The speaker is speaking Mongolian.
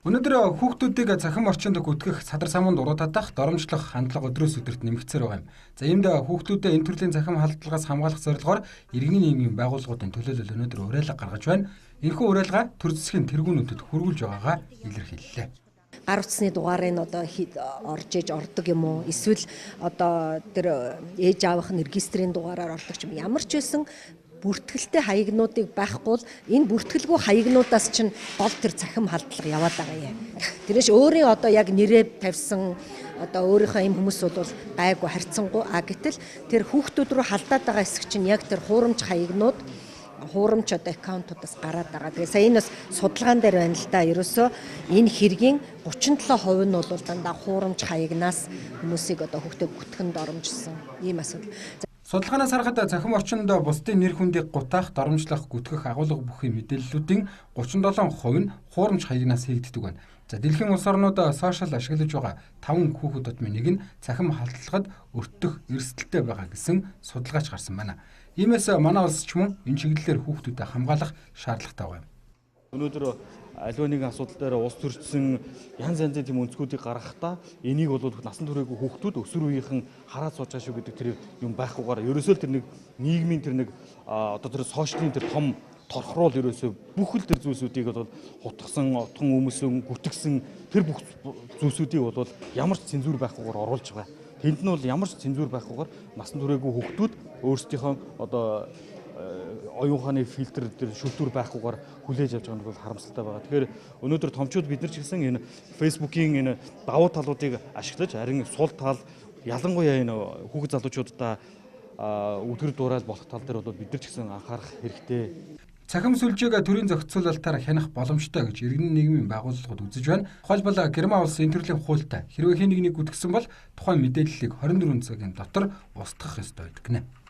Өнөөдөр хүүхдүүдийг цахим орчинд гүтгэх садар самуун дуруудах доромжлох хандлага өдрөөс өдөрт нэмэгдсээр байгаа юм. За иймд хүүхдүүдэд энэ төрлийн цахим халдлагаас хамгаалах зорилгоор иргэний нийгмийн байгууллагуудын төлөөлөл өнөөдөр уриалга гаргаж байна. Энэхүү уриалга төр засгийн тэргүүнүүдэд хүргүүлж байгаагаа илэрхийллээ. Гар утасны дугаарыг одоо орж иж ордог юм уу? Эсвэл одоо тэр ээж аавах нь регистрийн дугаараар ордог ч юм. Ямар ч байсан бүртгэлтэй хаягнуудыг байхгүй бол энэ бүртгэлгүй хаягнуудаас чинь гол тэр цахим халдлага яваад байгаа юм. Тэрнэш өөрийн одоо яг нэрээ тавьсан одоо өөрийнхөө юм хүмүүс бол гайгүй харьцангуй гэтэл тэр хүүхдүүд рүү халдаад байгаа хэсэг чинь яг тэр хуурамч хаягнууд хуурамч одоо аккаунтуудаас гараад байгаа. Тэгээ сая энэ бас судалгаан дээр байна л да. Ерөөсөө энэ хэргийн 37% нь бол дандаа хуурамч хаягнаас хүмүүсийг одоо хүүхдээ гүтгэнд оромжсон ийм асуудал. Судалгаанаас харахад цахим орчинд бусдын нэр хүндийг гутаах, доромжлох, гүтгэх агуулга бүхий мэдээллүүдийн 37% нь хуурамч хаягнаас хийгддэг байна. За дэлхийн улс орнууд сошиал ашиглаж байгаа 5 хүүхэд тутмын нэг нь цахим халдлагад өртөх эрсдэлтэй байгаа гэсэн судалгаач гарсан байна. Иймээс манай улс ч мөн энэ чиглэлээр хүүхдүүдэд хамгаалах шаардлагатай байна. Өнөөдөр аливаа нэгэн асуудал дээр улс төрчсөн янз янзын тийм өнцгүүдийг гаргахдаа энийг бол насан туршаагүй хүүхдүүд өсвөр үеийнхэн хараад сууж байгаа шүү гэдэг тэр юм байхгүйгээр ерөөсөө тэр нэг нийгмийн тэр нэг одоо тэр сошиалын тэр том торхруул ерөөсөө бүх л тэр зүйлсүүдийг бол хутгсан, отхон өмсөн, гүтгсэн тэр бүх зүйлсүүдийг бол ямар ч цензур байхгүйгээр оруулж байгаа. Тэнд нь бол ямар ч цензур байхгүйгээр насан туршаагүй хүүхдүүд өөрсдийнхөө одоо оюун ухааны фильтр дээр шүлтүр байхгүйгээр хүлээж авч байгаа нь бол харамсалтай байгаа. Тэгэхээр өнөөдөр томчууд бид нар ч гэсэн энэ фэйсбүүкийн энэ давуу талуудыг ашиглаж харин сул тал ялангуяа энэ хүүхэд залуучуудаа үдгэр дуурайл болох тал дээр бол бид нар ч гэсэн анхаарах хэрэгтэй. Цахим сүлжээг төрийн зохицуулалтаар хянах боломжтой гэж иргэн нийгмийн байгууллагууд үзэж байна. Тухайлбал Герман улс энэ төрлийн хуультай хэрвээ хэн нэгнийг гүтгсэн бол тухайн мэдээллийг 24 цагийн дотор устгах ёстой байдаг гэнэ.